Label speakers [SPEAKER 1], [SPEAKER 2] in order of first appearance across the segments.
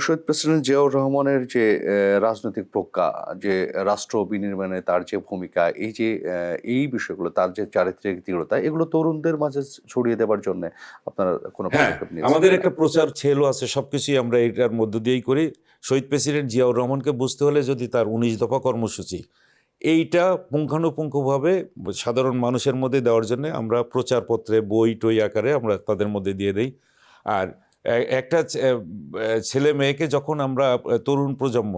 [SPEAKER 1] শহীদ president Ziaur রহমানের যে রাজনৈতিক প্রজ্ঞা, যে রাষ্ট্র বিনির্মাণে তার যে ভূমিকা, এই বিষয়গুলো, তার যে চারিত্রিক দৃঢ়তা, এগুলো তরুণদের মাঝে ছড়িয়ে দেবার জন্যে আপনারা কোনো
[SPEAKER 2] হ্যাঁ,
[SPEAKER 1] পদক্ষেপ নিয়েছেন
[SPEAKER 2] আমাদের
[SPEAKER 1] কিনা?
[SPEAKER 2] একটা প্রচার ছেলও আছে, সবকিছুই আমরা এটার মধ্য দিয়েই করি। শহীদ প্রেসিডেন্ট জিয়াউর রহমানকে বুঝতে হলে যদি তার 19 দফা কর্মসূচি এইটা পুঙ্খানুপুঙ্খভাবে সাধারণ মানুষের মধ্যে দেওয়ার জন্য আমরা প্রচারপত্রে বই টই আকারে আমরা তাদের মধ্যে দিয়ে দিই। আর একটা ছেলে মেয়েকে যখন আমরা তরুণ প্রজন্ম,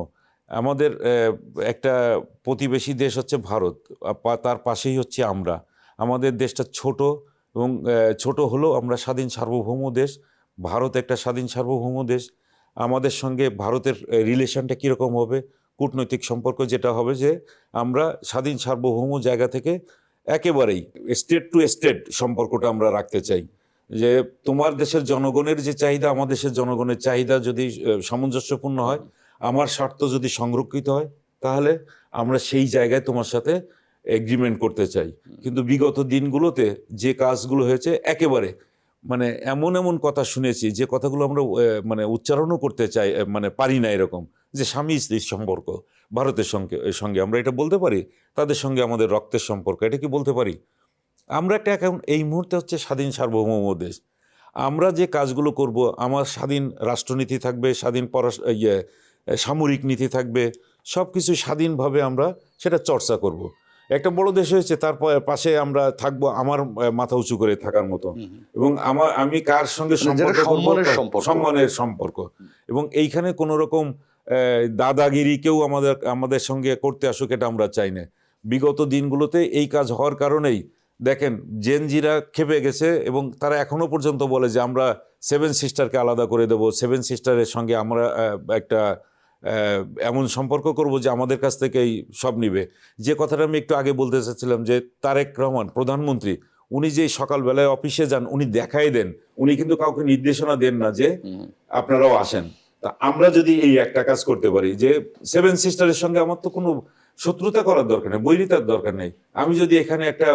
[SPEAKER 2] আমাদের একটা প্রতিবেশী দেশ হচ্ছে ভারত, তার পাশেই হচ্ছে আমরা। আমাদের দেশটা ছোট এবং ছোট হলেও আমরা স্বাধীন সার্বভৌম দেশ। ভারত একটা স্বাধীন সার্বভৌম দেশ। আমাদের সঙ্গে ভারতের রিলেশনটা কীরকম হবে, কূটনৈতিক সম্পর্ক যেটা হবে যে আমরা স্বাধীন সার্বভৌম জায়গা থেকে একেবারেই স্টেট টু স্টেট সম্পর্কটা আমরা রাখতে চাই। যে তোমার দেশের জনগণের যে চাহিদা, আমার দেশের জনগণের চাহিদা যদি সামঞ্জস্যপূর্ণ হয়, আমার স্বার্থ যদি সংরক্ষিত হয়, তাহলে আমরা সেই জায়গায় তোমার সাথে এগ্রিমেন্ট করতে চাই। কিন্তু বিগত দিনগুলোতে যে কাজগুলো হয়েছে, একেবারে মানে এমন এমন কথা শুনেছি যে কথাগুলো আমরা মানে উচ্চারণও করতে চাই, মানে পারি না। এরকম যে স্বামী স্ত্রীর সম্পর্ক ভারতের সঙ্গে আমরা এটা বলতে পারি, তাদের সঙ্গে আমাদের রক্তের সম্পর্ক, এটা কি বলতে পারি? আমরা এখন এই মুহূর্তে হচ্ছে স্বাধীন সার্বভৌম দেশ। আমরা যে কাজগুলো করব, আমার স্বাধীন রাষ্ট্রনীতি থাকবে, স্বাধীন সামরিক নীতি থাকবে, সব কিছু স্বাধীনভাবে আমরা সেটা চর্চা করব। একটা বড় দেশ হয়েছে, তার পাশে আমরা থাকবো আমার মাথা উঁচু করে থাকার মতো, এবং আমি কার সঙ্গে সম্মানের সম্পর্ক। এবং এইখানে কোনো রকম দাদাগিরি কেউ আমাদের সঙ্গে করতে আসুক, এটা আমরা চাই না। বিগত দিনগুলোতে এই কাজ হওয়ার কারণেই দেখেন জেনজিরা খেপে গেছে, এবং তারা এখনো পর্যন্ত বলে যে আমরা 7 সিস্টারকে আলাদা করে দেব, 7 সিস্টারের সঙ্গে আমরা একটা এমন সম্পর্ক করব যে আমাদের কাছ থেকেই সব নিবে। যে কথাটা আমি একটু আগে বলতে চাচ্ছিলাম, যে তারেক রহমান প্রধানমন্ত্রী, উনি যে সকালবেলায় অফিসে যান, উনি দেখাই দেন, উনি কিন্তু কাউকে নির্দেশনা দেন না যে আপনারাও আসেন। তা আমরা যদি এই একটা কাজ করতে পারি, যে 7 সিস্টারের সঙ্গে আমার তো কোনো শত্রুতা করার দরকার নেই, বৈরিতার দরকার নেই। আমি যদি এখানে একটা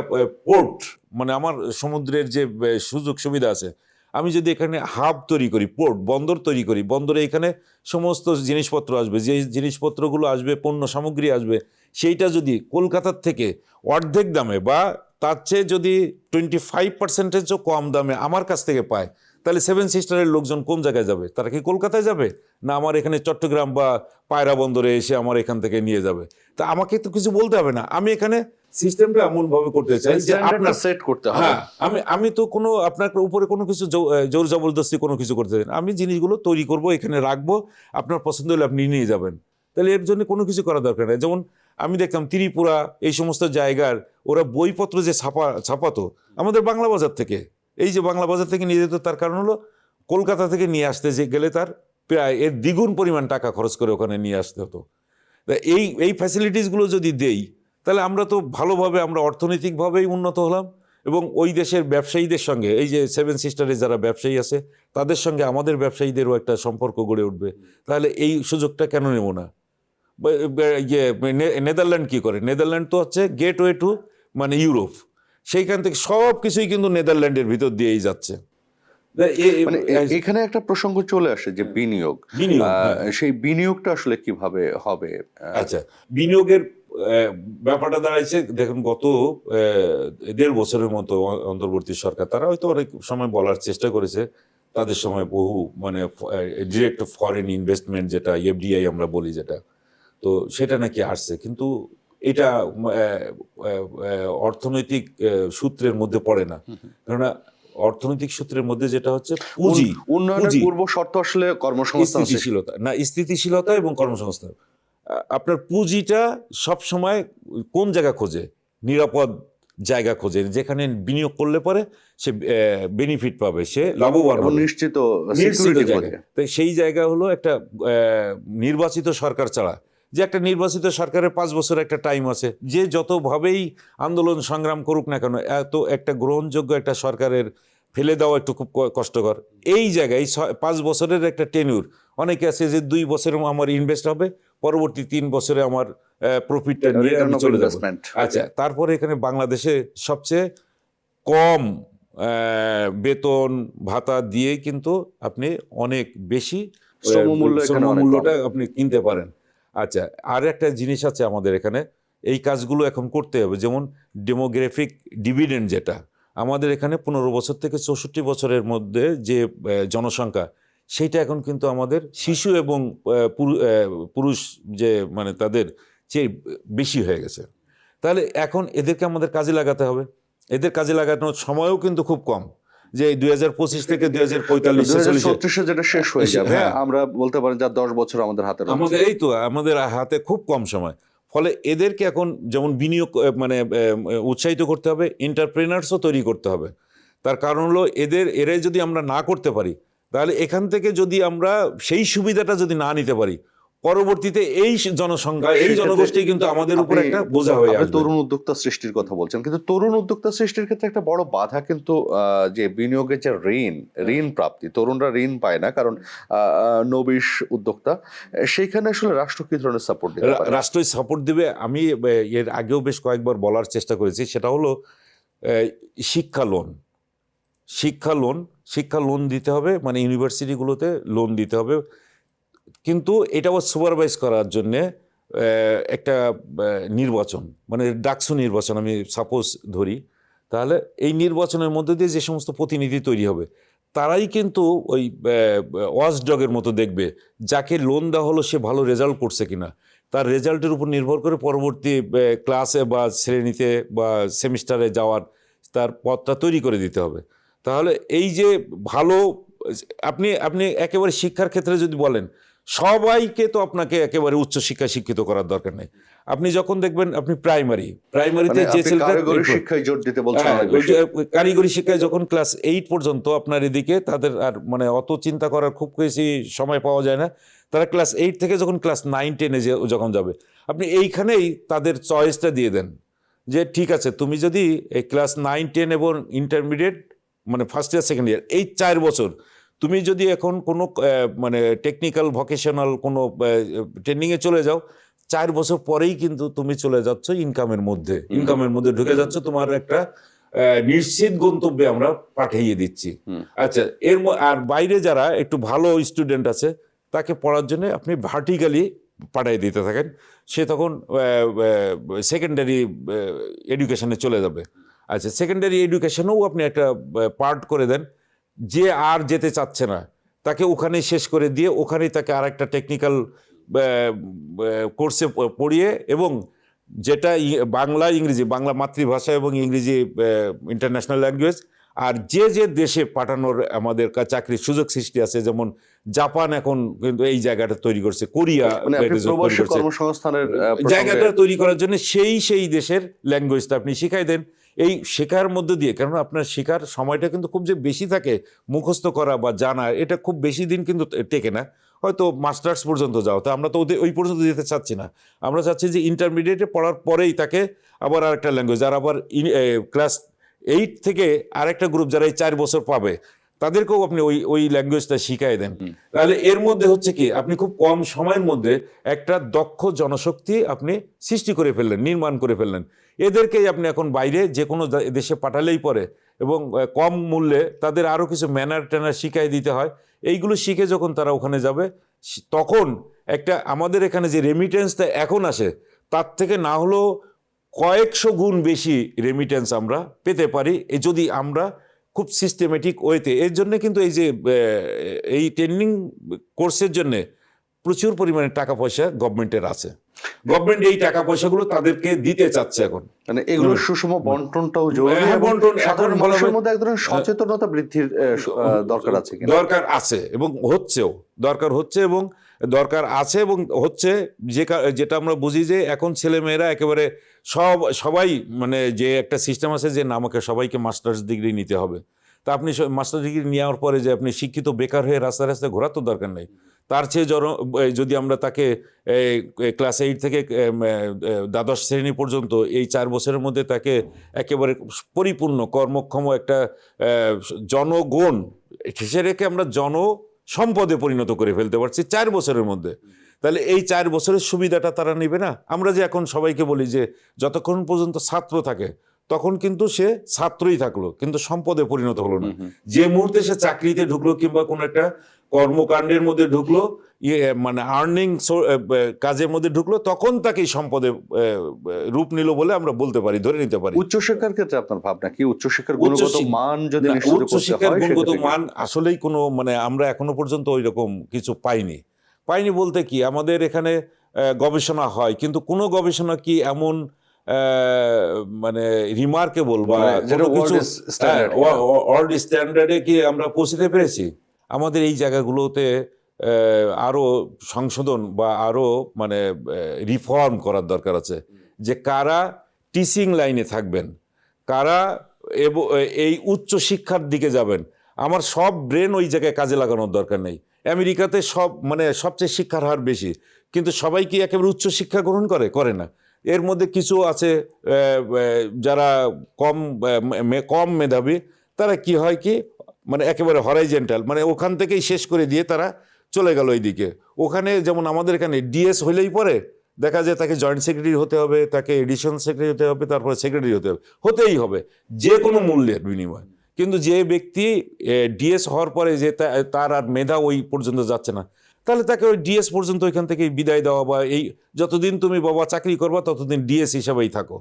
[SPEAKER 2] পোর্ট, মানে আমার সমুদ্রের যে সুযোগ সুবিধা আছে, আমি যদি এখানে হাব তৈরি করি, পোর্ট বন্দর তৈরি করি, বন্দরে এখানে সমস্ত জিনিসপত্র আসবে, যে জিনিসপত্রগুলো আসবে, পণ্য সামগ্রী আসবে, সেইটা যদি কলকাতার থেকে অর্ধেক দামে বা তার চেয়ে যদি 25%-ও কম দামে আমার কাছ থেকে পায়, তাহলে 7 সিস্টারের লোকজন কোন জায়গায় যাবে? তারা কি কলকাতায় যাবে, না আমার এখানে চট্টগ্রাম বা পায়রা বন্দরে এসে আমার এখান থেকে নিয়ে যাবে? তা আমাকে তো কিছু বলতে হবে না, আমি এখানে সিস্টেমটা এমন ভাবে করতে চাই যে আপনার
[SPEAKER 1] সেট করতে হবে।
[SPEAKER 2] হ্যাঁ, আমি তো কোনো আপনার উপরে কোনো কিছু জোর জবরদস্তি কোনো কিছু করতে চাই না। আমি জিনিসগুলো তৈরি করব, এখানে রাখবো, আপনার পছন্দ হলে আপনি নিয়ে যাবেন। তাহলে এর জন্য কোনো কিছু করা দরকার নেই। যেমন আমি দেখতাম ত্রিপুরা, এই সমস্ত জায়গার ওরা বইপত্র যে ছাপাতো আমাদের বাংলা বাজার থেকে, এই যে বাংলা বাজার থেকে নিয়ে যেত, তার কারণ হলো কলকাতা থেকে নিয়ে আসতে গেলে তার প্রায় এর দ্বিগুণ পরিমাণ টাকা খরচ করে ওখানে নিয়ে আসতে হতো। তা এই ফ্যাসিলিটিসগুলো যদি দেই, তাহলে আমরা তো ভালোভাবে আমরা অর্থনৈতিকভাবেই উন্নত হলাম, এবং ওই দেশের ব্যবসায়ীদের সঙ্গে, এই যে 7 সিস্টারে যারা ব্যবসায়ী আছে, তাদের সঙ্গে আমাদের ব্যবসায়ীদেরও একটা সম্পর্ক গড়ে উঠবে। তাহলে এই সুযোগটা কেন নেব না? নেদারল্যান্ড কি করে? নেদারল্যান্ড তো হচ্ছে গেটওয়ে টু মানে ইউরোপ, সেইখান থেকে সব কিছুই কিন্তু নেদারল্যান্ডের ভিতর দিয়েই যাচ্ছে।
[SPEAKER 1] মানে এখানে একটা প্রসঙ্গ চলে আসে যে বিনিয়োগ, সেই বিনিয়োগটা আসলে কিভাবে হবে?
[SPEAKER 2] আচ্ছা, বিনিয়োগের ব্যাপারটা দাঁড়াইছে, দেখুন গত 1.5 বছরের মতো অন্তর্বর্তী সরকার, তারা হয়তো অনেক সময় বলার চেষ্টা করেছে, তাদের সময় বহু মানে ডিরেক্ট ফরেন ইনভেস্টমেন্ট, যেটা এফডিআই আমরা বলি, যেটা তো সেটা নাকি আসছে, কিন্তু এটা অর্থনৈতিক সূত্রের মধ্যে পড়ে না। কেননা অর্থনৈতিক সূত্রের মধ্যে যেটা হচ্ছে পুঁজি,
[SPEAKER 1] উন্নয়নের পূর্ব শর্ত আসলে কর্মসংস্থান,
[SPEAKER 2] স্থিতিশীলতা এবং কর্মসংস্থান। আপনার পুঁজিটা সব সময় কোন জায়গা খোঁজে? নিরাপদ জায়গা খোঁজে, যেখানে বিনিয়োগ করলে পরে সে বেনিফিট পাবে, সে লাভবান হবে,
[SPEAKER 1] নিশ্চিত
[SPEAKER 2] জায়গা। তাই সেই জায়গা হলো একটা নির্বাচিত সরকার ছাড়া, যে একটা নির্বাচিত সরকারের 5 বছর একটা টাইম আছে, যে যতভাবেই আন্দোলন সংগ্রাম করুক না কেন, এত একটা গ্রহণযোগ্য একটা সরকারের ফেলে দেওয়া একটু খুব কষ্টকর। এই জায়গায় 5 বছরের একটা টেনিউর, অনেকে আছে যে 2 বছরে আমার ইনভেস্ট হবে, পরবর্তী 3 বছরে আমার প্রফিটটা নিয়ে আমি চলে যাব। আচ্ছা, তারপরে এখানে বাংলাদেশে সবচেয়ে কম বেতন ভাতা দিয়ে কিন্তু আপনি অনেক বেশি
[SPEAKER 1] শ্রমমূল্য এখানে অনেক কম।
[SPEAKER 2] শ্রমমূল্যটা আপনি কিনতে পারেন। আচ্ছা, আর একটা জিনিস আছে আমাদের এখানে, এই কাজগুলো এখন করতে হবে। যেমন ডেমোগ্রাফিক ডিভিডেন্ড, যেটা আমাদের এখানে 15 বছর থেকে 64 বছরের মধ্যে যে জনসংখ্যা, সেইটা এখন কিন্তু আমাদের শিশু এবং পুরুষ যে মানে তাদের চেয়ে বেশি হয়ে গেছে। তাহলে এখন এদেরকে আমাদের কাজে লাগাতে হবে। এদের কাজে লাগানোর সময়ও কিন্তু খুব কম, যে 2025 থেকে 2045
[SPEAKER 1] যেটা শেষ হয়ে যাবে,
[SPEAKER 2] হ্যাঁ,
[SPEAKER 1] আমরা বলতে পারেন যে 10 বছর আমাদের হাতে রয়েছে।
[SPEAKER 2] আমাদের এই তো আমাদের হাতে খুব কম সময়। ফলে এদেরকে এখন যেমন বিনিয়োগ মানে উৎসাহিত করতে হবে, এন্টারপ্রেনার্সও তৈরি করতে হবে। তার কারণ হলো এরাই যদি আমরা না করতে পারি, তাহলে এখান থেকে যদি আমরা সেই সুবিধাটা যদি না নিতে পারি, পরবর্তীতে এই জনসংখ্যা, এই জনগোষ্ঠী কিন্তু আমাদের উপর একটা বোঝা হয়ে আসবে।
[SPEAKER 1] তরুণ উদ্যোক্তা সৃষ্টির কথা বলছেন, কিন্তু তরুণ উদ্যোক্তা সৃষ্টির ক্ষেত্রে একটা বড় বাধা কিন্তু যে বিনিয়োগের যে ঋণ প্রাপ্তি, তরুণরা ঋণ পায় না, কারণ নবিশ উদ্যোক্তা, সেইখানে আসলে রাষ্ট্র কি ধরনের সাপোর্ট দিতে পারে?
[SPEAKER 2] রাষ্ট্রই সাপোর্ট দিবে। আমি এর আগেও বেশ কয়েকবার বলার চেষ্টা করেছি, সেটা হলো শিক্ষা লোন দিতে হবে, মানে ইউনিভার্সিটিগুলোতে লোন দিতে হবে। কিন্তু এটাও সুপারভাইজ করার জন্যে একটা নির্বাচন, মানে ডাকসু নির্বাচন আমি সাপোজ ধরি, তাহলে এই নির্বাচনের মধ্যে দিয়ে যে সমস্ত প্রতিনিধি তৈরি হবে, তারাই কিন্তু ওই ওয়াচডগের মতো দেখবে যাকে লোন দেওয়া হলো সে ভালো রেজাল্ট করছে কিনা। তার রেজাল্টের উপর নির্ভর করে পরবর্তী ক্লাসে বা শ্রেণীতে বা সেমিস্টারে যাওয়ার তার পথটা তৈরি করে দিতে হবে। তাহলে এই যে ভালো, আপনি একেবারে শিক্ষার ক্ষেত্রে যদি বলেন, সবাইকে তো আপনাকে একেবারে উচ্চশিক্ষায় শিক্ষিত করার দরকার নেই। আপনি যখন দেখবেন আপনি প্রাইমারিতে যে
[SPEAKER 1] কারিগরি শিক্ষায় জোর দিতে বলছেন,
[SPEAKER 2] কারিগরি শিক্ষায় যখন ক্লাস 8 পর্যন্ত আপনার এদিকে তাদের আর মানে অত চিন্তা করার খুব বেশি সময় পাওয়া যায় না। তারা ক্লাস 8 থেকে যখন ক্লাস 9-10-এ যখন যাবে, আপনি এইখানেই তাদের চয়েসটা দিয়ে দেন যে ঠিক আছে, তুমি যদি এই ক্লাস 9-10 এবং ইন্টারমিডিয়েট মানে ফার্স্ট ইয়ার সেকেন্ড ইয়ার, এই 4 বছর তুমি যদি এখন কোনো মানে টেকনিক্যাল ভোকেশনাল কোনো ট্রেনিংয়ে চলে যাও, 4 বছর পরেই কিন্তু তুমি চলে যাচ্ছ ইনকামের মধ্যে ঢুকে যাচ্ছ, তোমার একটা নিশ্চিত গন্তব্যে আমরা পাঠিয়ে দিচ্ছি। আচ্ছা, আর বাইরে যারা একটু ভালো স্টুডেন্ট আছে, তাকে পড়ার জন্য আপনি ভার্টিক্যালি পাঠিয়ে দিতে থাকেন, সে তখন সেকেন্ডারি এডুকেশনে চলে যাবে। আচ্ছা, সেকেন্ডারি এডুকেশনেও আপনি একটা পার্ট করে দেন, যে আর যেতে চাচ্ছে না তাকে ওখানেই শেষ করে দিয়ে ওখানেই তাকে আর একটা টেকনিক্যাল কোর্সে পড়িয়ে, এবং যেটা বাংলা মাতৃভাষা এবং ইংরেজি ইন্টারন্যাশনাল ল্যাঙ্গুয়েজ, আর যে দেশে পাঠানোর আমাদের চাকরির সুযোগ সৃষ্টি আছে, যেমন জাপান এখন কিন্তু এই জায়গাটা তৈরি করছে, কোরিয়া
[SPEAKER 1] কর্মসংস্থানের
[SPEAKER 2] জায়গাটা তৈরি করার জন্য সেই দেশের ল্যাঙ্গুয়েজটা আপনি শিখাই দেন। এই শেখার মধ্য দিয়ে, কারণ আপনার শেখার সময়টা কিন্তু খুব যে বেশি থাকে, মুখস্থ করা বা জানা এটা খুব বেশি দিন কিন্তু টেকে না, হয়তো মাস্টার্স পর্যন্ত যাও, তো আমরা তো ওই পর্যন্ত যেতে চাচ্ছি না। আমরা চাচ্ছি যে ইন্টারমিডিয়েটে পড়ার পরেই তাকে আবার আরেকটা ল্যাঙ্গুয়েজ, আর আবার ক্লাস 8 থেকে আরেকটা গ্রুপ যারা এই 4 বছর পাবে, তাদেরকেও আপনি ওই ল্যাঙ্গুয়েজটা শিখাই দেন। তাহলে এর মধ্যে হচ্ছে কি, আপনি খুব কম সময়ের মধ্যে একটা দক্ষ জনশক্তি আপনি সৃষ্টি করে ফেললেন, নির্মাণ করে ফেললেন। এদেরকেই আপনি এখন বাইরে যে কোনো দেশে পাঠালেই পরে, এবং কম মূল্যে তাদের আরও কিছু ম্যানার ট্যানার শিখাই দিতে হয়। এইগুলো শিখে যখন তারা ওখানে যাবে, তখন একটা আমাদের এখানে যে রেমিটেন্সটা এখন আসে, তার থেকে না হলেও কয়েকশো গুণ বেশি রেমিটেন্স আমরা পেতে পারি যদি আমরা খুব সিস্টেমেটিক ওয়েতে। এর জন্য কিন্তু এই যে এই ট্রেনিং কোর্সের জন্য প্রচুর পরিমাণে টাকা পয়সা গভর্নমেন্টের আছে, গভর্নমেন্ট এই টাকা পয়সাগুলো তাদেরকে দিতে চাচ্ছে এখন।
[SPEAKER 1] মানে এগুলো সুষম বন্টনটাও জরুরি, সাধারণ মানুষের মধ্যে এক ধরনের সচেতনতা বৃদ্ধির দরকার আছে
[SPEAKER 2] এবং দরকার আছে এবং হচ্ছে। যেটা আমরা বুঝি যে এখন ছেলেমেয়েরা একেবারে সবাই মানে যে একটা সিস্টেম আছে যে আমাকে সবাইকে মাস্টার্স ডিগ্রি নিতে হবে, তা আপনি মাস্টার্স ডিগ্রি নেওয়ার পরে যে আপনি শিক্ষিত বেকার হয়ে রাস্তায় ঘোরার তো দরকার নেই। তার চেয়ে যদি আমরা তাকে ক্লাস 8 থেকে দ্বাদশ শ্রেণী পর্যন্ত এই 4 বছরের মধ্যে তাকে একেবারে পরিপূর্ণ কর্মক্ষম একটা জনগণ হিসেবে আমরা জনসম্পদে পরিণত করে ফেলতে পারছি 4 বছরের মধ্যে, তাহলে এই 4 বছরের সুবিধাটা তারা নেবে না? আমরা যে এখন সবাইকে বলি যে যতক্ষণ পর্যন্ত ছাত্র থাকে তখন কিন্তু সে ছাত্রই থাকলো, কিন্তু সম্পদে পরিণত হলো না। যে মুহূর্তে সে চাকরিতে ঢুকলো কিংবা কোনো একটা কর্মকাণ্ডের মধ্যে ঢুকলো, মানে আর্নিং কাজের মধ্যে ঢুকলো, তখন তাকে সম্পদে রূপ নিল বলে আমরা বলতে পারি, ধরে নিতে পারি।
[SPEAKER 1] উচ্চশিক্ষার ক্ষেত্রে আপনার ভাবনা কি? উচ্চশিক্ষার গুণগত মান যদি নিশ্চিত করতে
[SPEAKER 2] উচ্চশিক্ষার
[SPEAKER 1] হয়,
[SPEAKER 2] গুণগত
[SPEAKER 1] সেক্ষেত্রে কি?
[SPEAKER 2] মান আসলেই কোনো মানে আমরা এখনো পর্যন্ত ওই রকম কিছু পাইনি। বলতে কি, আমাদের এখানে গবেষণা হয়, কিন্তু কোনো গবেষণা কি এমন মানে রিমার্কেবল বা
[SPEAKER 1] মানে যেটা
[SPEAKER 2] কোনো কিছু
[SPEAKER 1] world standard
[SPEAKER 2] ওয়ার্ল্ড স্ট্যান্ডার্ডে কি আমরা পৌঁছতে পেরেছি? আমাদের এই জায়গাগুলোতে আরো সংশোধন বা আরো মানে রিফর্ম করার দরকার আছে। যে কারা টিচিং লাইনে থাকবেন, কারা এই উচ্চ শিক্ষার দিকে যাবেন, আমার সব ব্রেন ওই জায়গায় কাজে লাগানোর দরকার নেই। আমেরিকাতে সব মানে সবচেয়ে শিক্ষার হার বেশি, কিন্তু সবাই কি একেবারে উচ্চ শিক্ষা গ্রহণ করে না। এর মধ্যে কিছু আছে যারা কম মেধাবী, তারা কি হয় কি মানে একেবারে হরাইজেন্টাল, মানে ওখান থেকেই শেষ করে দিয়ে তারা চলে গেল এইদিকে। ওখানে যেমন আমাদের এখানে ডিএস হইলেই পরে দেখা যায় তাকে জয়েন্ট সেক্রেটারি হতে হবে, তাকে এডিশনাল সেক্রেটারি হতে হবে, তারপরে সেক্রেটারি হতেই হবে যে কোনো মূল্যের বিনিময়। কিন্তু যে ব্যক্তি ডিএস হওয়ার পরে যে তার আর মেধা ওই পর্যন্ত যাচ্ছে না, তাহলে তাকে ওই ডিএস পর্যন্ত ওইখান থেকে বিদায় দেওয়া, বা এই যতদিন তুমি বাবা চাকরি করবা ততদিন ডিএস হিসাবেই থাকো।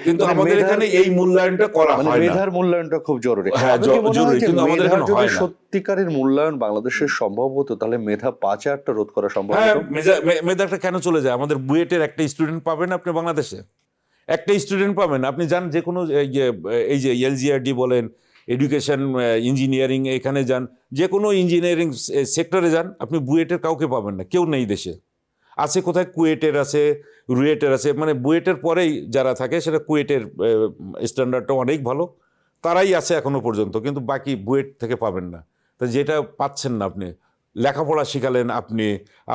[SPEAKER 2] কিন্তু
[SPEAKER 1] মানে
[SPEAKER 2] আমাদের এখানে এই মূল্যায়নটা করা
[SPEAKER 1] মানে
[SPEAKER 2] হয় না।
[SPEAKER 1] মেধার মূল্যায়নটা খুব জরুরি।
[SPEAKER 2] হ্যাঁ,
[SPEAKER 1] আপনার কি মনে হয়
[SPEAKER 2] জরুরি,
[SPEAKER 1] যে
[SPEAKER 2] কিন্তু আমাদের
[SPEAKER 1] মেধার
[SPEAKER 2] এখানে
[SPEAKER 1] যদি
[SPEAKER 2] হয় না।
[SPEAKER 1] সত্যিকারের মূল্যায়ন বাংলাদেশের সম্ভব হতো, তাহলে মেধা পাচারটা রোধ করা সম্ভব
[SPEAKER 2] হ্যাঁ,
[SPEAKER 1] হতো?
[SPEAKER 2] মেধাটা কেন চলে যায়? আমাদের বুয়েটের একটা স্টুডেন্ট পাবেন আপনি বাংলাদেশে, একটা স্টুডেন্ট পাবেন আপনি। যান যে কোনো এই যে এলজিআরডি বলেন, এডুকেশন ইঞ্জিনিয়ারিং, এখানে যান, যে কোনো ইঞ্জিনিয়ারিং সেক্টরে যান, আপনি বুয়েটের কাউকে পাবেন না, কেউ নেই দেশে। আছে কোথায়, কুয়েটের আছে, রুয়েটের আছে, মানে বুয়েটের পরেই যারা থাকে সেটা কুয়েটের স্ট্যান্ডার্ডটা অনেক ভালো, তারাই আছে এখনো পর্যন্ত, কিন্তু বাকি বুয়েট থেকে পাবেন না। তা যেটা পাচ্ছেন না, আপনি লেখাপড়া শিখালেন, আপনি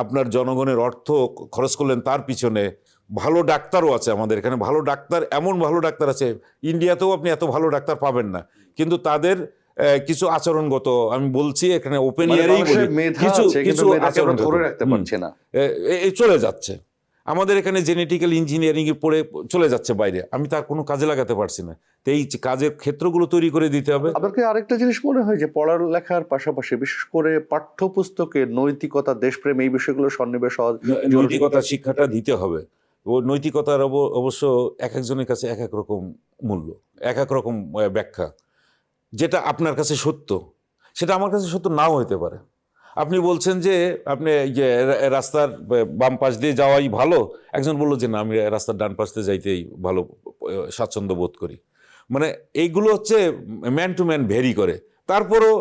[SPEAKER 2] আপনার জনগণের অর্থ খরচ করলেন তার পিছনে। ভালো ডাক্তারও আছে আমাদের এখানে, ভালো ডাক্তার, এমন ভালো ডাক্তার আছে, ইন্ডিয়াতেও আপনি এত ভালো ডাক্তার পাবেন না, কিন্তু তাদের কিছু আচরণগত, আমি বলছি এখানে ওপেন
[SPEAKER 1] মানে
[SPEAKER 2] ইয়ারেই বলি,
[SPEAKER 1] মানুষের মেধা আছে, কিন্তু মেধাকে আমরা ধরে রাখতে পারছি না।
[SPEAKER 2] চলে যাচ্ছে। আমাদের এখানে জেনেটিক্যাল ইঞ্জিনিয়ারিং এ পড়ে চলে যাচ্ছে বাইরে, আমি তার কোনো কাজে লাগাতে পারছি না। তো এই কাজের ক্ষেত্রগুলো তৈরি করে দিতে হবে।
[SPEAKER 1] আপনাকে আরেকটা জিনিস মনে হয় যে পড়ালেখার পাশাপাশি বিশেষ করে পাঠ্যপুস্তকে নৈতিকতা, দেশপ্রেম, এই বিষয়গুলো সন্নিবেশ হওয়া জরুরি।
[SPEAKER 2] নৈতিকতার শিক্ষাটা দিতে হবে। ও নৈতিকতার অবশ্য এক একজনের কাছে এক এক রকম মূল্য, এক এক রকম ব্যাখ্যা। যেটা আপনার কাছে সত্য সেটা আমার কাছে সত্য নাও হতে পারে। আপনি বলছেন যে আপনি যে রাস্তার বাম পাশ দিয়ে যাওয়াই ভালো, একজন বললো যে না, আমি রাস্তার ডান পাশ দিয়ে যাইতেই ভালো স্বাচ্ছন্দ্য বোধ করি। মানে এইগুলো হচ্ছে ম্যান টু ম্যান ভেরি করে। তারপরও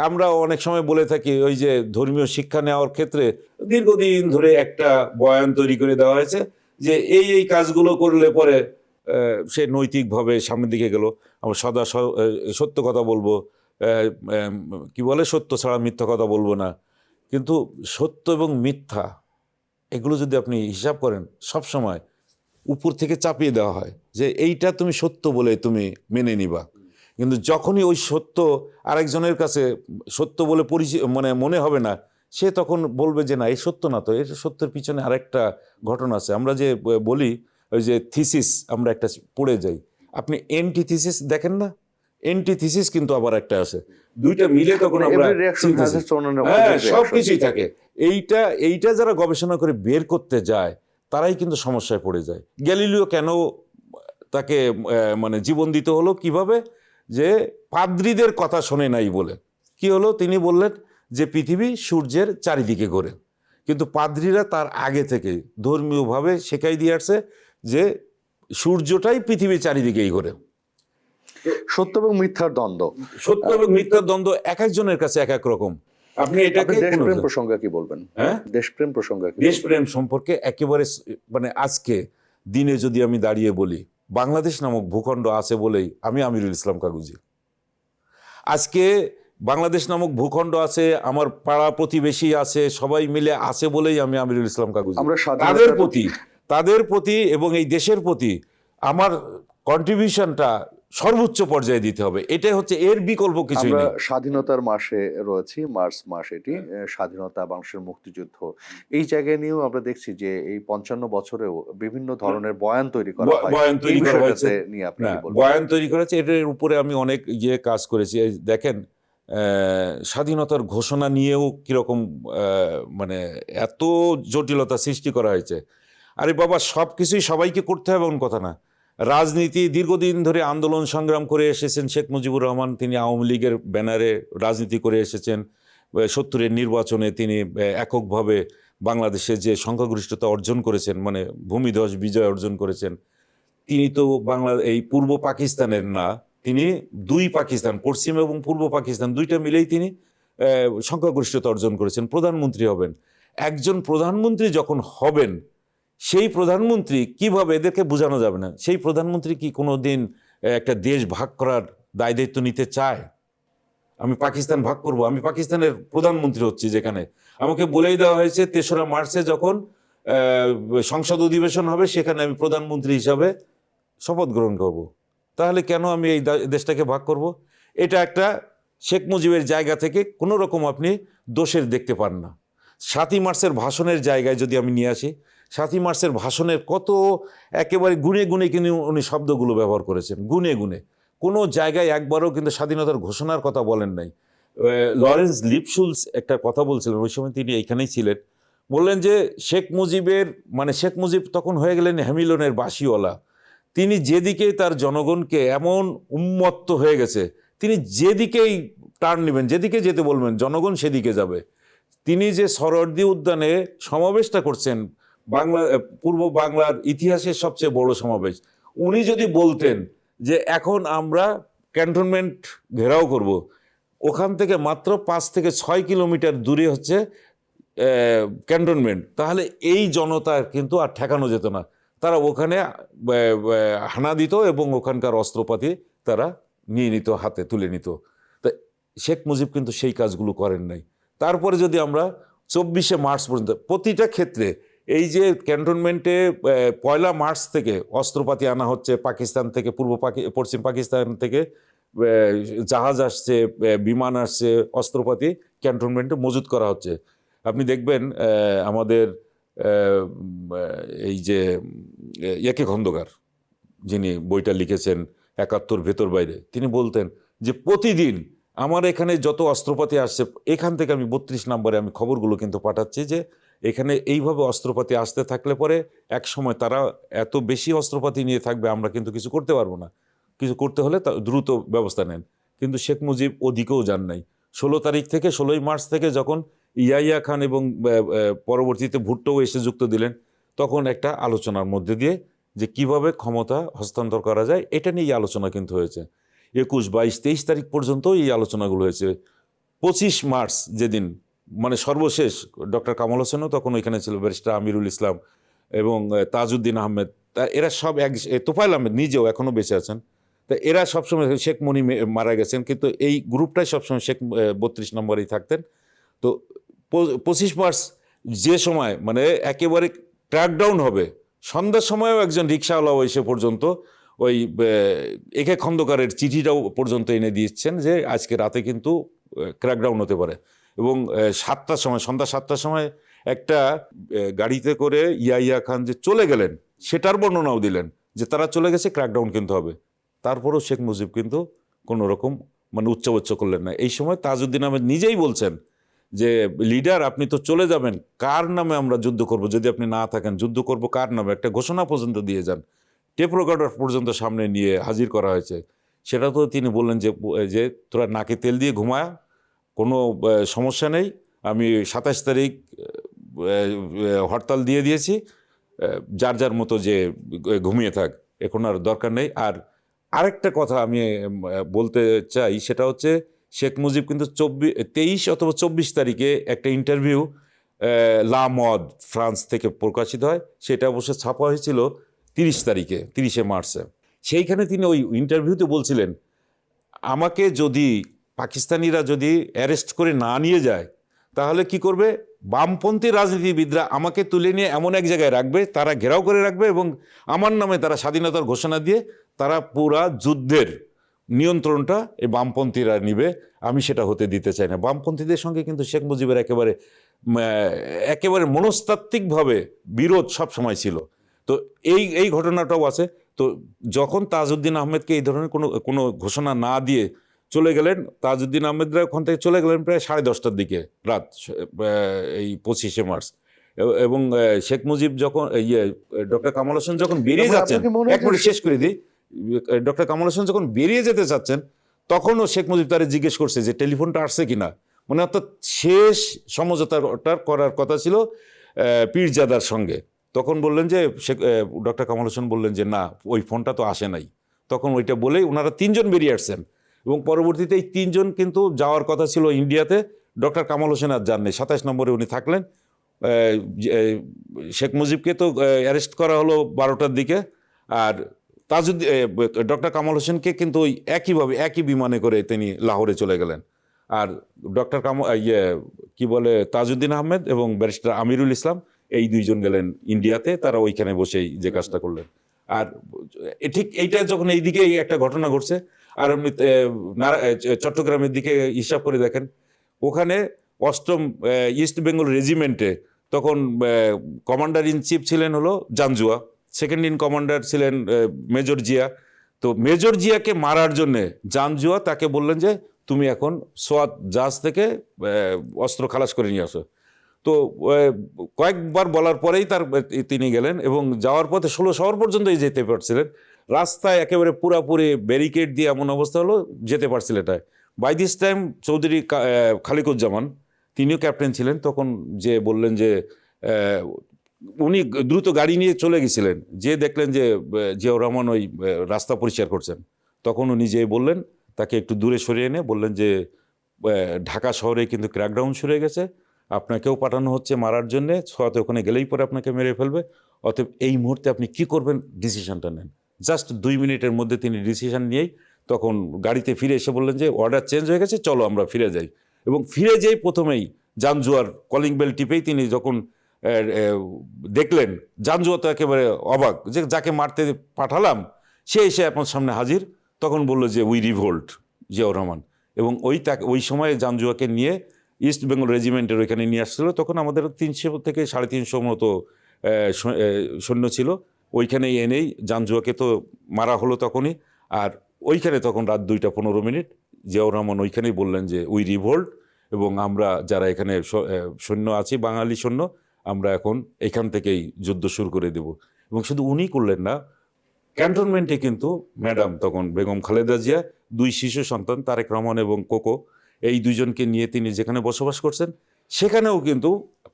[SPEAKER 2] আমরা অনেক সময় বলে থাকি, ওই যে ধর্মীয় শিক্ষা নেওয়ার ক্ষেত্রে দীর্ঘদিন ধরে একটা বয়ান তৈরি করে দেওয়া হয়েছে যে এই কাজগুলো করলে পরে সে নৈতিকভাবে সামনের দিকে গেল। আমরা সদা সত্য কথা বলবো, কি বলে, সত্য ছাড়া মিথ্যা কথা বলবো না। কিন্তু সত্য এবং মিথ্যা এগুলো যদি আপনি হিসাব করেন, সব সময় উপর থেকে চাপিয়ে দেওয়া হয় যে এইটা তুমি সত্য বলে তুমি মেনে নিবা। কিন্তু যখনই ওই সত্য আরেকজনের কাছে সত্য বলে মানে মনে হবে না, সে তখন বলবে যে না, এই সত্য না, তো এর সত্যের পিছনে আরেকটা ঘটনা আছে। আমরা যে বলি ওই যে থিসিস, আমরা একটা পড়ে যাই, আপনি এন্টিথিসিস দেখেন না, এন্টিথিসিস কিন্তু আবার একটা আছে, দুইটা মিলে তখন আমরা সব কিছুই থাকে। এইটা যারা গবেষণা করে বের করতে যায় তারাই কিন্তু সমস্যায় পড়ে যায়। গ্যালিলিও কেন তাকে মানে জীবন দিতে হলো, কিভাবে, যে পাদ্রীদের কথা শোনে নাই বলে। কি হলো, তিনি বললেন যে পৃথিবী সূর্যের চারিদিকে ঘোরে, কিন্তু পাদ্রীরা তার আগে থেকে ধর্মীয়ভাবে শেখাই দিয়ে আসছে যে সূর্যটাই পৃথিবীর চারিদিকেই ঘোরে।
[SPEAKER 1] সত্য এবং মিথ্যার দ্বন্দ্ব,
[SPEAKER 2] সত্য এবং মিথ্যার দ্বন্দ্ব এক একজনের কাছে এক এক রকম। আপনি এটাকে
[SPEAKER 1] দেশপ্রেম প্রসঙ্গে কি বলবেন?
[SPEAKER 2] হ্যাঁ,
[SPEAKER 1] দেশপ্রেম প্রসঙ্গে,
[SPEAKER 2] দেশপ্রেম সম্পর্কে একেবারে মানে আজকে দিনে যদি আমি দাঁড়িয়ে বলি, বাংলাদেশ নামক ভূখণ্ড আছে বলেই আমি আমিরুল ইসলাম কাগুজি। আজকে বাংলাদেশ নামক ভূখণ্ড আছে, আমার পাড়া প্রতিবেশী আছে, সবাই মিলে আছে বলেই আমি আমিরুল ইসলাম কাগুজি। তাদের প্রতি এবং এই দেশের প্রতি আমার কন্ট্রিবিউশনটা সর্বোচ্চ পর্যায়ে দিতে হবে। এটাই হচ্ছে, এর বিকল্প কিছুই
[SPEAKER 1] আমরা
[SPEAKER 2] নেই।
[SPEAKER 1] স্বাধীনতার মাসে রয়েছি, মার্চ মাস এটি, স্বাধীনতা মানুষের মুক্তিযুদ্ধ, এই জায়গায় নিয়েও আমরা দেখছি যে এই ৫৫ বছরেও বিভিন্ন ধরনের বয়ান তৈরি করা হয়।
[SPEAKER 2] বয়ান
[SPEAKER 1] এই
[SPEAKER 2] তৈরি করা হয়েছে,
[SPEAKER 1] বিষয়টাতে নিয়ে আপনি
[SPEAKER 2] না
[SPEAKER 1] কি বলবেন?
[SPEAKER 2] বয়ান তৈরি করা হয়েছে, এটার উপরে আমি অনেক কাজ করেছি। এই দেখেন, স্বাধীনতার ঘোষণা নিয়েও কিরকম মানে এত জটিলতা সৃষ্টি করা হয়েছে। আরে বাবা, সব কিছুই সবাইকে করতে হবে এমন কথা না। রাজনীতি দীর্ঘদিন ধরে আন্দোলন সংগ্রাম করে এসেছেন শেখ মুজিবুর রহমান, তিনি আওয়ামী লীগের ব্যানারে রাজনীতি করে এসেছেন। ৭০-এর নির্বাচনে তিনি এককভাবে বাংলাদেশে যে সংখ্যাগরিষ্ঠতা অর্জন করেছেন, মানে ভূমিধস বিজয় অর্জন করেছেন। তিনি তো এই পূর্ব পাকিস্তানের না, তিনি দুই পাকিস্তান, পশ্চিম এবং পূর্ব পাকিস্তান দুইটা মিলেই তিনি সংখ্যাগরিষ্ঠতা অর্জন করেছেন, প্রধানমন্ত্রী হবেন। একজন প্রধানমন্ত্রী যখন হবেন, সেই প্রধানমন্ত্রী কিভাবে, এদেরকে বোঝানো যাবে না, সেই প্রধানমন্ত্রী কি কোনো দিন একটা দেশ ভাগ করার দায় দায়িত্ব নিতে চায়? আমি পাকিস্তান ভাগ করব, আমি পাকিস্তানের প্রধানমন্ত্রী হচ্ছি, যেখানে আমাকে বলেই দেওয়া হয়েছে ৩রা মার্চে যখন সংসদ অধিবেশন হবে, সেখানে আমি প্রধানমন্ত্রী হিসাবে শপথ গ্রহণ করব। তাহলে কেন আমি এই দেশটাকে ভাগ করব? এটা একটা শেখ মুজিবের জায়গা থেকে কোনো রকম আপনি দোষের দেখতে পান না। ৭ই মার্চের ভাষণের জায়গায় যদি আমি নিয়ে আসি, ৭ই মার্চের ভাষণের কত একেবারে গুনে গুনে কিন্তু উনি শব্দগুলো ব্যবহার করেছেন, গুনে গুনে। কোনো জায়গায় একবারও কিন্তু স্বাধীনতার ঘোষণার কথা বলেন নাই। লরেন্স লিপশুলস একটা কথা বলছিলেন, ওই সময় তিনি এইখানেই ছিলেন। বললেন যে শেখ মুজিব তখন হয়ে গেলেন হ্যামিলনের বাঁশিওয়ালা। তিনি যেদিকে তার জনগণকে এমন উন্মত্ত হয়ে গেছে, তিনি যেদিকেই টার্ন নেবেন, যেদিকে যেতে বলবেন, জনগণ সেদিকে যাবে। তিনি যে সরোয়ার্দী উদ্যানে সমাবেশটা করছেন, পূর্ব বাংলার ইতিহাসের সবচেয়ে বড় সমাবেশ, উনি যদি বলতেন যে এখন আমরা ক্যান্টনমেন্ট ঘেরাও করব, ওখান থেকে মাত্র ৫ থেকে ৬ কিলোমিটার দূরে হচ্ছে ক্যান্টনমেন্ট, তাহলে এই জনতার কিন্তু আর ঠেকানো যেত না। তারা ওখানে হানা দিত এবং ওখানকার অস্ত্রপাতি তারা নিয়ে নিত, হাতে তুলে নিত। তা শেখ মুজিব কিন্তু সেই কাজগুলো করেন নাই। তারপরে যদি আমরা ২৪শে মার্চ পর্যন্ত প্রতিটা ক্ষেত্রে, এই যে ক্যান্টনমেন্টে ১লা মার্চ থেকে অস্ত্রপাতি আনা হচ্ছে পাকিস্তান থেকে, পশ্চিম পাকিস্তান থেকে জাহাজ আসছে, বিমান আসছে, অস্ত্রপাতি ক্যান্টনমেন্টে মজুত করা হচ্ছে। আপনি দেখবেন আমাদের এই যে একে খন্দকার, যিনি বইটা লিখেছেন ৭১ ভেতর বাইরে, তিনি বলতেন যে প্রতিদিন আমার এখানে যত অস্ত্রপাতি আসছে, এখান থেকে আমি ৩২ নম্বরে আমি খবরগুলো কিন্তু পাঠাচ্ছি যে এখানে এইভাবে অস্ত্রপাতি আসতে থাকলে পরে এক সময় তারা এত বেশি অস্ত্রপাতি নিয়ে থাকবে, আমরা কিন্তু কিছু করতে পারবো না, কিছু করতে হলে দ্রুত ব্যবস্থা নেন। কিন্তু শেখ মুজিব ওদিকেও যান নাই। ১৬ তারিখ থেকে ১৬ই মার্চ থেকে যখন ইয়াহিয়া খান এবং পরবর্তীতে ভুট্টোও এসে যুক্ত দিলেন, তখন একটা আলোচনার মধ্যে দিয়ে যে কিভাবে ক্ষমতা হস্তান্তর করা যায়, এটা নিয়ে আলোচনা কিন্তু হয়েছে। ২১, ২২, ২৩ তারিখ পর্যন্ত এই আলোচনাগুলো হয়েছে। ২৫ মার্চ যেদিন মানে সর্বশেষ, ডক্টর কামাল হোসেনও তখন ওইখানে ছিল, ব্যারিস্টার আমিরুল ইসলাম এবং তাজউদ্দিন আহমেদ, এরা সব তোফায়েল আহমেদ নিজেও এখনও বেঁচে আছেন। তা এরা সবসময়, শেখ মনি মারা গেছেন, কিন্তু এই গ্রুপটাই সবসময় শেখ ৩২ নম্বরেই থাকতেন। তো ২৫ মার্চ যে সময় মানে একেবারে ক্র্যাকডাউন হবে, সন্ধ্যার সময়ও একজন রিক্সাওয়ালাও এসে পর্যন্ত ওই একে খন্দকারের চিঠিটাও পর্যন্ত এনে দিচ্ছেন যে আজকে রাতে কিন্তু ক্র্যাকডাউন হতে পারে। এবং ৭টার সময়, সন্ধ্যা ৭টার সময় একটা গাড়িতে করে ইয়াহিয়া খান যে চলে গেলেন, সেটার বর্ণনাও দিলেন যে তারা চলে গেছে, ক্র্যাকডাউন কিন্তু হবে। তারপরেও শেখ মুজিব কিন্তু কোনো রকম মানে উচ্চবাচ্য করলেন না। এই সময় তাজউদ্দিন আহমেদ নিজেই বলছেন যে লিডার, আপনি তো চলে যাবেন, কার নামে আমরা যুদ্ধ করব যদি আপনি না থাকেন, যুদ্ধ করব কার নামে, একটা ঘোষণা পর্যন্ত দিয়ে যান। টেপ রেকর্ডার পর্যন্ত সামনে নিয়ে হাজির করা হয়েছে। সেটা তো তিনি বললেন যে তোরা নাকে তেল দিয়ে ঘুমায়, কোনো সমস্যা নেই, আমি ২৭ তারিখ হরতাল দিয়ে দিয়েছি, যার যার মতো যে ঘুমিয়ে থাক, এখন আর দরকার নেই। আর আরেকটা কথা আমি বলতে চাই, সেটা হচ্ছে শেখ মুজিব কিন্তু ২৩ অথবা ২৪ তারিখে একটা ইন্টারভিউ লা মদ ফ্রান্স থেকে প্রকাশিত হয়, সেটা অবশ্য ছাপা হয়েছিল ৩০ তারিখে, ৩০শে মার্চে। সেইখানে তিনি ওই ইন্টারভিউতে বলছিলেন, আমাকে যদি পাকিস্তানিরা যদি অ্যারেস্ট করে না নিয়ে যায়, তাহলে কি করবে, বামপন্থী রাজনীতিবিদরা আমাকে তুলে নিয়ে এমন এক জায়গায় রাখবে, তারা ঘেরাও করে রাখবে এবং আমার নামে তারা স্বাধীনতার ঘোষণা দিয়ে তারা পুরা যুদ্ধের নিয়ন্ত্রণটা এই বামপন্থীরা নিবে, আমি সেটা হতে দিতে চাই না। বামপন্থীদের সঙ্গে কিন্তু শেখ মুজিবের একেবারে মনস্তাত্ত্বিকভাবে বিরোধ সব সময় ছিল। তো এই ঘটনাটাও আছে। তো যখন তাজউদ্দিন আহমেদকে এই ধরনের কোনো ঘোষণা না দিয়ে চলে গেলেন, তাজউদ্দিন আহমেদরা ওখান থেকে চলে গেলেন প্রায় 10:30টার দিকে রাত, এই 25শে মার্চ। এবং শেখ মুজিব যখন ডক্টর কামাল হোসেন যখন বেরিয়ে যাচ্ছেন, এক মিনিট শেষ করে দিই, ডক্টর কামাল হোসেন যখন বেরিয়ে যেতে চাচ্ছেন, তখনও শেখ মুজিব তারে জিজ্ঞেস করছে যে টেলিফোনটা আসছে কিনা, মানে অর্থাৎ শেষ সমঝোতাটা করার কথা ছিল পীরজাদার সঙ্গে। তখন বললেন যে ডক্টর কামাল হোসেন বললেন যে না, ওই ফোনটা তো আসে নাই। তখন ওইটা বলেই ওনারা 3জন বেরিয়ে আসছেন, এবং পরবর্তীতে এই 3জন কিন্তু যাওয়ার কথা ছিল ইন্ডিয়াতে। ডক্টর কামাল হোসেন আর যাননি, 27 নম্বরে উনি থাকলেন। শেখ মুজিবকে তো অ্যারেস্ট করা হলো 12টার দিকে, আর তাজউদ্দিন ডক্টর কামাল হোসেনকে কিন্তু ওই একই বিমানে করে তিনি লাহোরে চলে গেলেন। আর ডক্টর কি বলে তাজউদ্দিন আহমেদ এবং ব্যারিস্টার আমিরুল ইসলাম, এই 2জন গেলেন ইন্ডিয়াতে, তারা ওইখানে বসেই যে কাজটা করলেন। আর ঠিক এইটা যখন এইদিকে একটা ঘটনা ঘটছে, আর চট্টগ্রামের দিকে হিসাব করে দেখেন, ওখানে 8ম ইস্ট বেঙ্গল রেজিমেন্টে তখন কমান্ডার ইন চিফ ছিলেন হলো জাঞ্জুয়া, সেকেন্ড ইন কমান্ডার ছিলেন মেজর জিয়া। তো মেজর জিয়াকে মারার জন্যে জাঞ্জুয়া তাকে বললেন যে তুমি এখন সোয়াত জাহাজ থেকে অস্ত্র খালাস করে নিয়ে আসো। তো কয়েকবার বলার পরেই তিনি গেলেন, এবং যাওয়ার পথে 16 শহর পর্যন্তই যেতে পারছিলেন। রাস্তায় একেবারে পুরাপুরি ব্যারিকেড দিয়ে এমন অবস্থা হলো, যেতে পারছিল এটায়। By this time Chowdhury Khaliquzzaman, তিনিও ক্যাপ্টেন ছিলেন তখন, যে বললেন যে উনি দ্রুত গাড়ি নিয়ে চলে গেছিলেন, যে দেখলেন যে জিয়াউর রহমান ওই রাস্তা পরিষ্কার করছেন। তখন উনি যে বললেন, তাকে একটু দূরে সরিয়ে এনে বললেন যে ঢাকা শহরে কিন্তু ক্র্যাকডাউন শুরু হয়ে গেছে, আপনাকেও পাঠানো হচ্ছে মারার জন্যে, সোয়াতে ওখানে গেলেই পরে আপনাকে মেরে ফেলবে, অতএব এই মুহূর্তে আপনি কি করবেন ডিসিশনটা নেন। জাস্ট 2 মিনিটের মধ্যে তিনি ডিসিশন নিয়েই তখন গাড়িতে ফিরে এসে বললেন যে অর্ডার চেঞ্জ হয়ে গেছে, চলো আমরা ফিরে যাই। এবং ফিরে যেই প্রথমেই জাঞ্জুয়ার কলিং বেল টিপেই তিনি যখন দেখলেন, জাঞ্জুয়া তো একেবারে অবাক, যে যাকে মারতে পাঠালাম সে এসে আপনার সামনে হাজির। তখন বললো যে উই রিভোল্ট, জিয়াউর রহমান। এবং ওই সময়ে জাঞ্জুয়াকে নিয়ে ইস্ট বেঙ্গল রেজিমেন্টের ওইখানে নিয়ে আসছিল। তখন আমাদের 300 থেকে 350 মতো সৈন্য ছিল। ওইখানেই এনেই জাঞ্জুয়াকে তো মারা হলো তখনই। আর ওইখানে তখন রাত 2:15 জিয়াউর রহমান ওইখানেই বললেন যে উই রিভোল্ট, এবং আমরা যারা এখানে সৈন্য আছি, বাঙালি সৈন্য, আমরা এখন এখান থেকেই যুদ্ধ শুরু করে দেব। এবং শুধু উনি করলেন না, ক্যান্টনমেন্টে কিন্তু ম্যাডাম তখন বেগম খালেদা জিয়া, 2 শিশু সন্তান তারেক রহমান এবং কোকো, এই 2জনকে নিয়ে তিনি যেখানে বসবাস করছেন, সেখানেও কিন্তু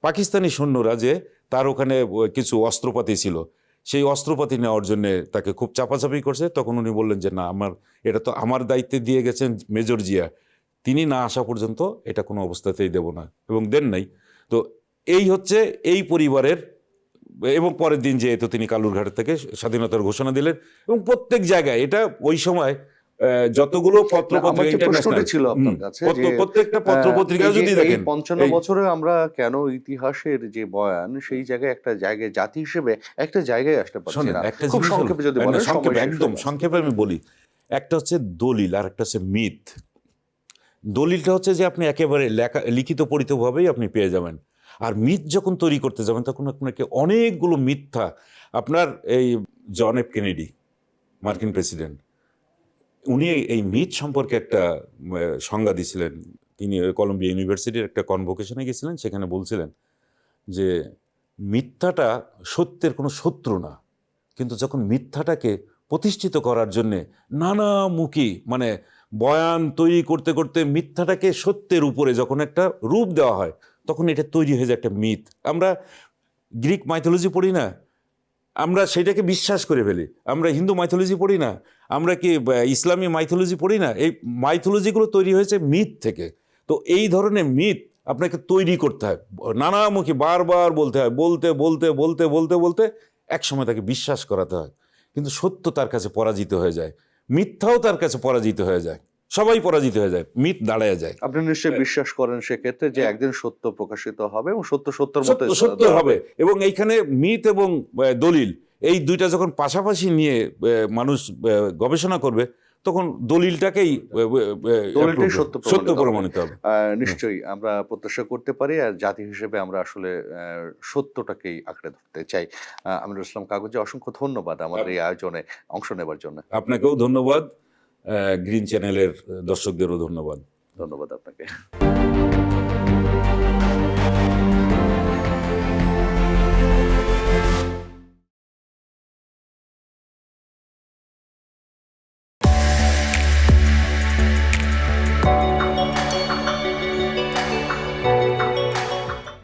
[SPEAKER 2] পাকিস্তানি সৈন্যরা যে তার ওখানে কিছু অস্ত্রপাতি ছিল, সেই অস্ত্রপাতি নেওয়ার জন্য তাকে খুব চাপাচাপি করছে। তখন উনি বললেন যে না, এটা তো আমার দায়িত্বে দিয়ে গেছেন মেজর জিয়া, তিনি না আসা পর্যন্ত এটা কোনো অবস্থাতেই দেব না, এবং দেন নাই। তো এই হচ্ছে এই পরিবারের। এবং পরের দিন যেহেতু তিনি কালুরঘাট থেকে স্বাধীনতার ঘোষণা দিলেন, এবং প্রত্যেক জায়গায় এটা ওই সময় যতগুলো প্রত্যেকটা পত্রপত্রিকা যদি দেখেন,
[SPEAKER 1] 55 বছরে আমরা কেন ইতিহাসের যে বয়ান, সেই জায়গায় একটা জায়গায় জাতি হিসেবে একটা জায়গায় আসতে পারছি না। খুব সংক্ষেপে যদি বলেন।
[SPEAKER 2] একদম সংক্ষেপে আমি বলি, একটা হচ্ছে দলিল আর একটা হচ্ছে মিথ। দলিলটা হচ্ছে যে আপনি একেবারে লিখিত পরিতভাবেই আপনি পেয়ে যাবেন, আর মিথ যখন তৈরি করতে যাবেন তখন আপনাকে অনেকগুলো মিথ্যা। আপনার এই জন এফ কেনেডি, মার্কিন প্রেসিডেন্ট, উনি এই মিথ সম্পর্কে একটা সংজ্ঞা দিয়েছিলেন। তিনি কলম্বিয়া ইউনিভার্সিটির একটা কনভোকেশনে গেছিলেন, সেখানে বলছিলেন যে মিথ্যাটা সত্যের কোনো শত্রু না, কিন্তু যখন মিথ্যাটাকে প্রতিষ্ঠিত করার জন্যে নানামুখী বয়ান তৈরি করতে করতে মিথ্যাটাকে সত্যের উপরে যখন একটা রূপ দেওয়া হয়, তখন এটা তৈরি হয়ে যায় একটা মিথ। আমরা গ্রিক মাইথোলজি পড়ি না, আমরা সেটাকে বিশ্বাস করে ফেলি। আমরা হিন্দু মাইথোলজি পড়ি না, আমরা কি ইসলামী মাইথোলজি পড়ি না। এই মাইথোলজিগুলো তৈরি হয়েছে মিথ থেকে। তো এই ধরনের মিথ আপনাকে তৈরি করতে হয়, নানামুখী বারবার বলতে হয়, বলতে বলতে বলতে বলতে বলতে একসময় তাকে বিশ্বাস করাতে হয়। কিন্তু সত্য তার কাছে পরাজিত হয়ে যায়, মিথ্যাও তার কাছে পরাজিত হয়ে যায়, সবাই পরাজিত হয়ে যায়, মিথ দাঁড়ায় যায়।
[SPEAKER 1] আপনি নিশ্চয়ই বিশ্বাস করেন সেক্ষেত্রে যে একদিন সত্য প্রকাশিত হবে এবং সত্য সত্যের মতো
[SPEAKER 2] সত্য হবে। এবং এইখানে মিথ এবং দলিল এই দুইটা যখন পাশাপাশি নিয়ে মানুষ গবেষণা করবে, তখন দলিলটাকেই
[SPEAKER 1] দলিলটাই সত্য
[SPEAKER 2] সত্য
[SPEAKER 1] প্রমাণিত হবে।
[SPEAKER 2] প্রমাণিত হবে।
[SPEAKER 1] নিশ্চয়ই আমরা প্রত্যাশা করতে পারি, আর জাতি হিসেবে আমরা আসলে সত্যটাকেই আঁকড়ে ধরতে চাই। আমিনুল ইসলাম কাগজে অসংখ্য ধন্যবাদ আমাদের এই আয়োজনে অংশ নেবার জন্য।
[SPEAKER 2] আপনাকেও ধন্যবাদ, গ্রিন চ্যানেলের দর্শকদেরও ধন্যবাদ।
[SPEAKER 1] ধন্যবাদ আপনাকে।